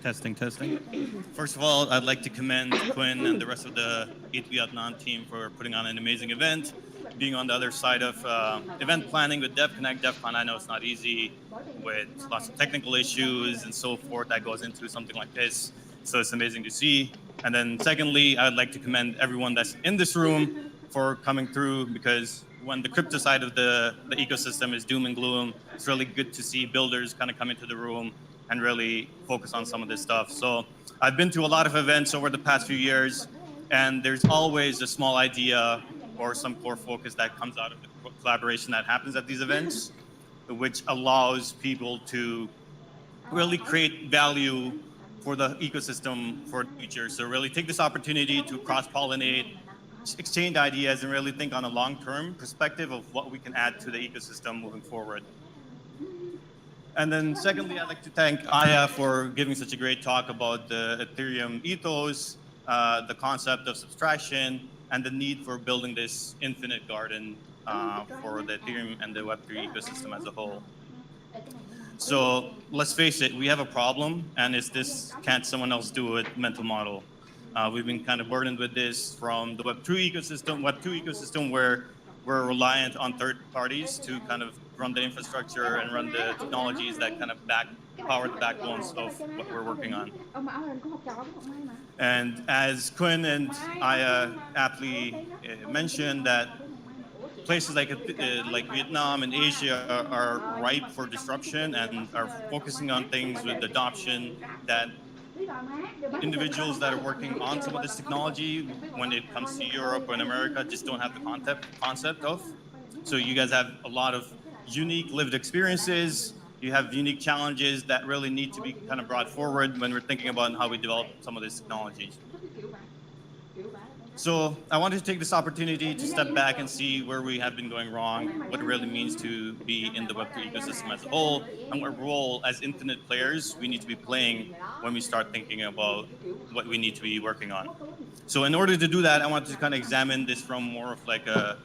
Testing. First of all, I'd like to commend Quinn and the rest of the 8 team for putting on an amazing event. Being on the other side of event planning with DevConnect, DevCon, I know it's not easy with lots of technical issues and so forth that goes into something like this. So it's amazing to see. And then secondly, I'd like to commend everyone that's in this room for coming through, because when the crypto side of the ecosystem is doom and gloom, it's really good to see builders kind of come into the room and really focus on some of this stuff. So I've been to a lot of events over the past few years, and there's always a small idea or some core focus that comes out of the collaboration that happens at these events, which allows people to really create value for the ecosystem for the future. So really take this opportunity to cross-pollinate, exchange ideas, and really think on a long-term perspective of what we can add to the ecosystem moving forward. And then secondly, I'd like to thank Aya for giving such a great talk about the Ethereum ethos, the concept of subtraction, and the need for building this infinite garden for the Ethereum and the Web3 ecosystem as a whole. So let's face it, we have a problem, and it's this can't someone else do it mental model. We've been kind of burdened with this from the Web2 ecosystem where we're reliant on third parties to kind of run the infrastructure and run the technologies that kind of power the backbones of what we're working on. And as Quinn and Aya aptly mentioned, that places like Vietnam and Asia are ripe for disruption and are focusing on things with adoption that individuals that are working on some of this technology, when it comes to Europe or in America, just don't have the concept of. So you guys have a lot of unique lived experiences. You have unique challenges that really need to be kind of brought forward when we're thinking about how we develop some of these technologies. So I wanted to take this opportunity to step back and see where we have been going wrong, what it really means to be in the Web3 ecosystem as a whole, and what role as infinite players we need to be playing when we start thinking about what we need to be working on. So in order to do that, I wanted to kind of examine this from more of like a,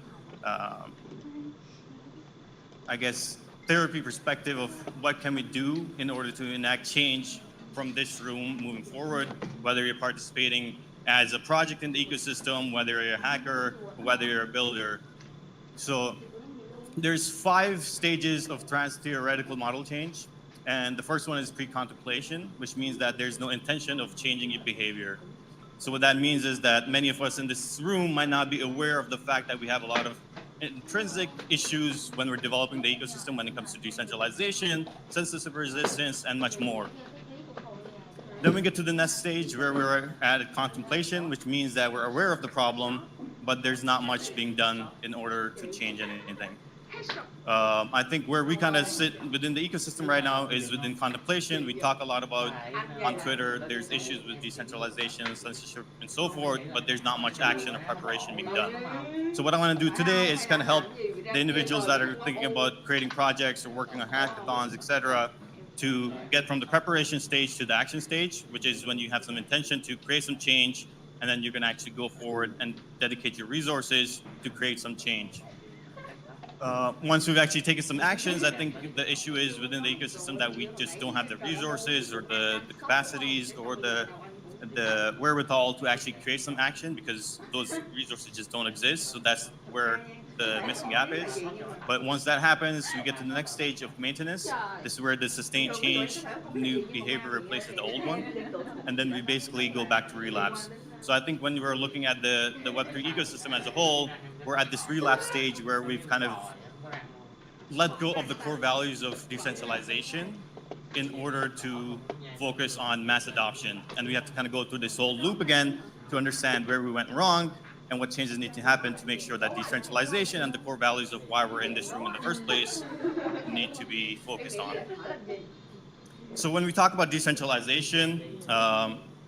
I guess, therapy perspective of what can we do in order to enact change from this room moving forward, whether you're participating as a project in the ecosystem, whether you're a hacker, whether you're a builder. So there's 5 stages of trans-theoretical model change. And the first one is pre-contemplation, which means that there's no intention of changing your behavior. So what that means is that many of us in this room might not be aware of the fact that we have a lot of intrinsic issues when we're developing the ecosystem when it comes to decentralization, censorship resistance, and much more. Then we get to the next stage where we're at contemplation, which means that we're aware of the problem, but there's not much being done in order to change anything. I think where we kind of sit within the ecosystem right now is within contemplation. We talk a lot about on Twitter, there's issues with decentralization, censorship, and so forth, but there's not much action or preparation being done. So what I want to do today is kind of help the individuals that are thinking about creating projects or working on hackathons, etc., to get from the preparation stage to the action stage, which is when you have some intention to create some change, and then you can actually go forward and dedicate your resources to create some change. Once we've actually taken some actions, I think the issue is within the ecosystem that we just don't have the resources or the capacities or the wherewithal to actually create some action, because those resources just don't exist. So that's where the missing gap is. But once that happens, we get to the next stage of maintenance. This is where the sustained change, new behavior replaces the old one. And then we basically go back to relapse. So I think when we're looking at the Web3 ecosystem as a whole, we're at this relapse stage where we've kind of let go of the core values of decentralization in order to focus on mass adoption. And we have to kind of go through this whole loop again to understand where we went wrong and what changes need to happen to make sure that decentralization and the core values of why we're in this room in the first place need to be focused on. So when we talk about decentralization,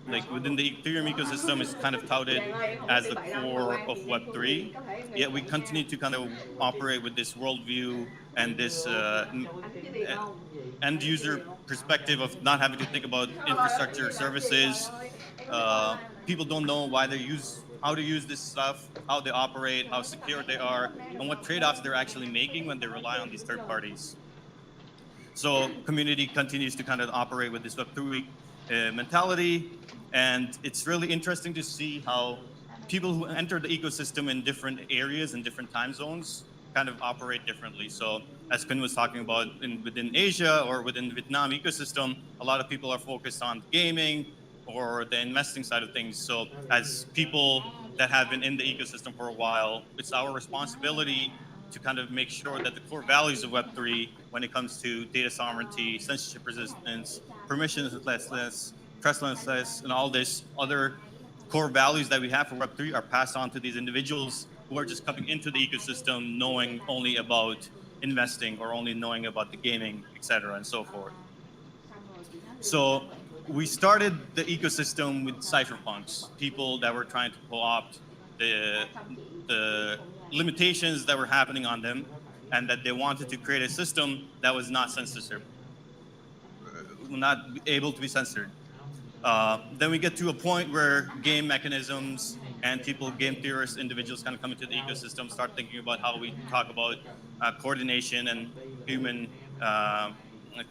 like within the Ethereum ecosystem, it's kind of touted as the core of Web3. Yet we continue to kind of operate with this worldview and this end user perspective of not having to think about infrastructure services. People don't know why they use, how to use this stuff, how they operate, how secure they are, and what trade-offs they're actually making when they rely on these third parties. So community continues to kind of operate with this Web3 mentality. And it's really interesting to see how people who enter the ecosystem in different areas and different time zones kind of operate differently. So as Kun was talking about within Asia or within the Vietnam ecosystem, a lot of people are focused on gaming or the investing side of things. So as people that have been in the ecosystem for a while, it's our responsibility to kind of make sure that the core values of Web3 when it comes to data sovereignty, censorship resistance, permissionlessness, trustlessness, and all this other core values that we have for Web3 are passed on to these individuals who are just coming into the ecosystem knowing only about investing or only knowing about the gaming, etc., and so forth. So we started the ecosystem with cypherpunks, people that were trying to co-opt the limitations that were happening on them, and that they wanted to create a system that was not censorship, not able to be censored. Then we get to a point where game mechanisms and people, game theorists, individuals kind of come into the ecosystem, start thinking about how we talk about coordination and human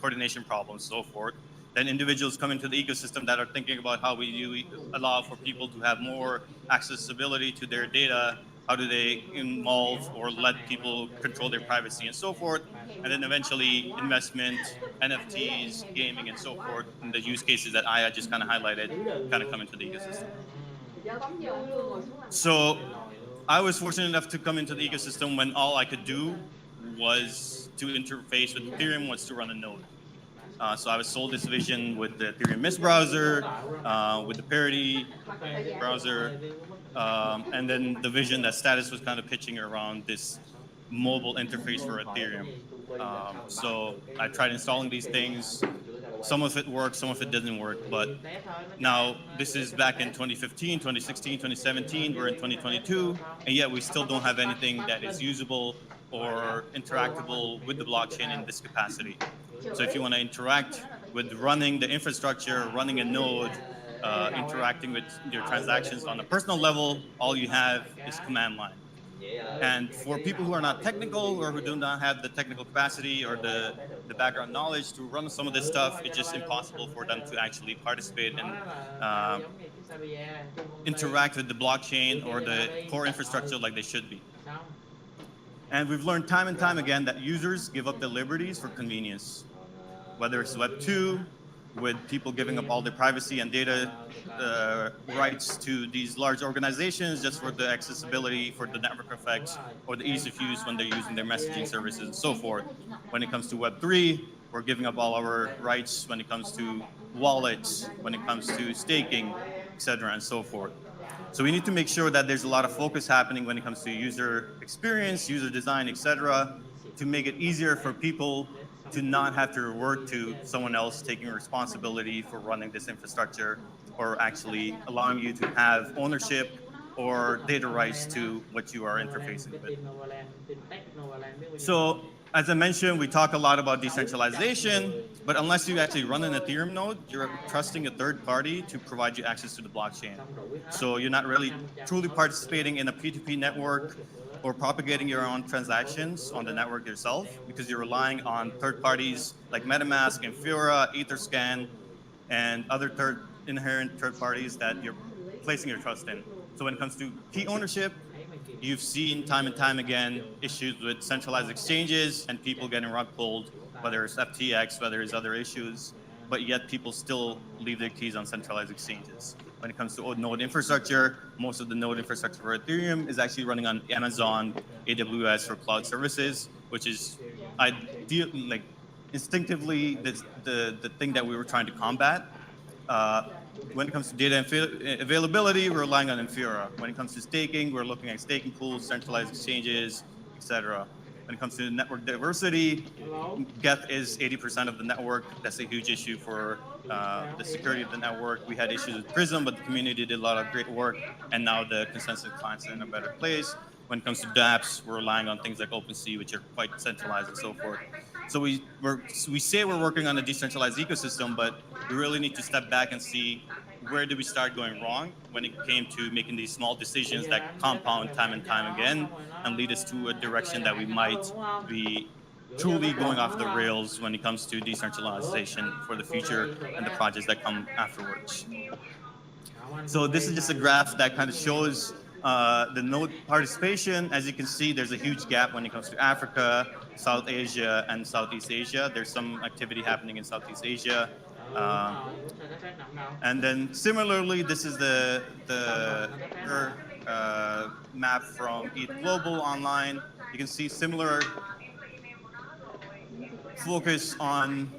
coordination problems, so forth. Then individuals come into the ecosystem that are thinking about how we allow for people to have more accessibility to their data, how do they involve or let people control their privacy and so forth. And then eventually investment, NFTs, gaming, and so forth, and the use cases that Aya just kind of highlighted kind of come into the ecosystem. So I was fortunate enough to come into the ecosystem when all I could do was to interface with Ethereum, was to run a node. So I was sold this vision with the Ethereum Mist browser, with the parity browser, and then the vision that Status was kind of pitching around this mobile interface for Ethereum. So I tried installing these things. Some of it worked, some of it didn't work. But now this is back in 2015, 2016, 2017. We're in 2022, and yet we still don't have anything that is usable or interactable with the blockchain in this capacity. So if you want to interact with running the infrastructure, running a node, interacting with your transactions on a personal level, all you have is command line. And for people who are not technical or who do not have the technical capacity or the background knowledge to run some of this stuff, it's just impossible for them to actually participate and interact with the blockchain or the core infrastructure like they should be. And we've learned time and time again that users give up their liberties for convenience, whether it's Web 2, with people giving up all their privacy and data rights to these large organizations just for the accessibility, for the network effects, or the ease of use when they're using their messaging services and so forth. When it comes to Web 3, we're giving up all our rights when it comes to wallets, when it comes to staking, et cetera, and so forth. So we need to make sure that there's a lot of focus happening when it comes to user experience, user design, et cetera, to make it easier for people to not have to revert to someone else taking responsibility for running this infrastructure or actually allowing you to have ownership or data rights to what you are interfacing with. So as I mentioned, we talk a lot about decentralization, but unless you actually run an Ethereum node, you're trusting a third party to provide you access to the blockchain. So you're not really truly participating in a P2P network or propagating your own transactions on the network yourself, because you're relying on third parties like MetaMask, Infura, Etherscan, and other inherent third parties that you're placing your trust in. So when it comes to key ownership, you've seen time and time again issues with centralized exchanges and people getting rug pulled, whether it's FTX, whether it's other issues, but yet people still leave their keys on centralized exchanges. When it comes to node infrastructure, most of the node infrastructure for Ethereum is actually running on Amazon, AWS, or cloud services, which is instinctively the thing that we were trying to combat. When it comes to data availability, we're relying on Infura. When it comes to staking, we're looking at staking pools, centralized exchanges, etc. When it comes to network diversity, Geth is 80% of the network. That's a huge issue for the security of the network. We had issues with Prism, but the community did a lot of great work, and now the consensus clients are in a better place. When it comes to dApps, we're relying on things like OpenSea, which are quite centralized and so forth. So we say we're working on a decentralized ecosystem, but we really need to step back and see where did we start going wrong when it came to making these small decisions that compound time and time again and lead us to a direction that we might be truly going off the rails when it comes to decentralization for the future and the projects that come afterwards. So this is just a graph that kind of shows the node participation. As you can see, there's a huge gap when it comes to Africa, South Asia, and Southeast Asia. There's some activity happening in Southeast Asia. And then similarly, this is the map from ETH Global online. You can see similar focus on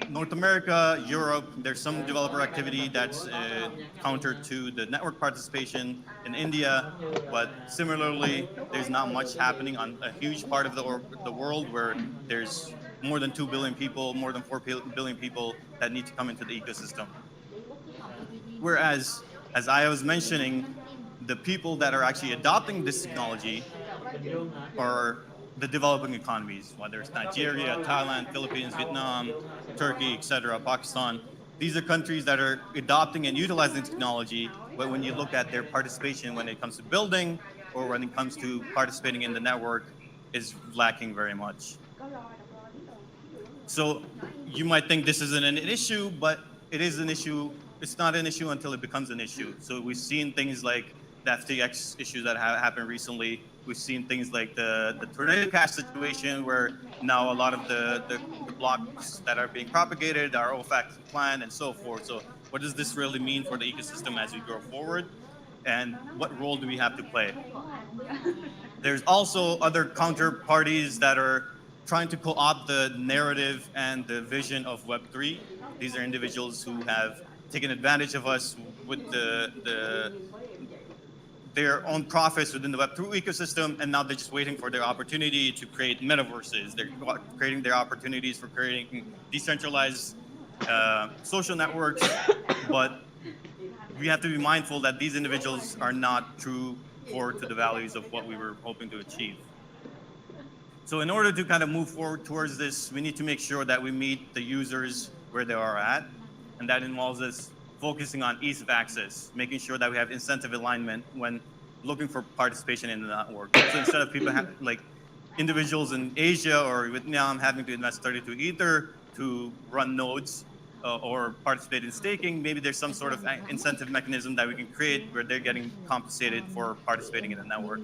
North America, Europe. There's some developer activity that's counter to the network participation in India, but similarly, there's not much happening on a huge part of the world where there's more than 2 billion people, more than 4 billion people that need to come into the ecosystem. Whereas, as I was mentioning, the people that are actually adopting this technology are the developing economies, whether it's Nigeria, Thailand, Philippines, Vietnam, Turkey, etc., Pakistan. These are countries that are adopting and utilizing technology, but when you look at their participation when it comes to building or when it comes to participating in the network, is lacking very much. So you might think this isn't an issue, but it is an issue. It's not an issue until it becomes an issue. So we've seen things like the FTX issues that have happened recently. We've seen things like the tornado cash situation, where now a lot of the blocks that are being propagated are OFAC compliant and so forth. So what does this really mean for the ecosystem as we go forward? And what role do we have to play? There's also other counterparties that are trying to co-opt the narrative and the vision of Web3. These are individuals who have taken advantage of us with their own profits within the Web3 ecosystem, and now they're just waiting for their opportunity to create metaverses. They're creating their opportunities for creating decentralized social networks, but we have to be mindful that these individuals are not true core to the values of what we were hoping to achieve. So in order to kind of move forward towards this, we need to make sure that we meet the users where they are at, and that involves us focusing on ease of access, making sure that we have incentive alignment when looking for participation in the network. So instead of people like individuals in Asia or Vietnam having to invest 32 Ether to run nodes or participate in staking, maybe there's some sort of incentive mechanism that we can create where they're getting compensated for participating in the network.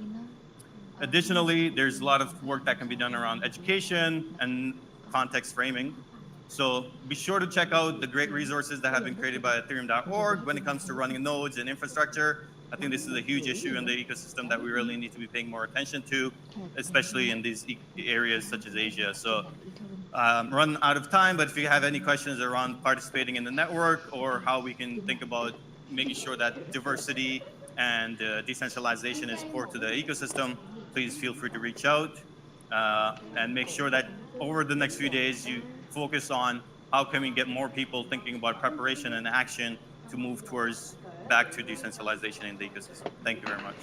Additionally, there's a lot of work that can be done around education and context framing. So be sure to check out the great resources that have been created by Ethereum.org when it comes to running nodes and infrastructure. I think this is a huge issue in the ecosystem that we really need to be paying more attention to, especially in these areas such as Asia. So run out of time, but if you have any questions around participating in the network or how we can think about making sure that diversity and decentralization is core to the ecosystem, please feel free to reach out and make sure that over the next few days you focus on how can we get more people thinking about preparation and action to move towards back to decentralization in the ecosystem. Thank you very much.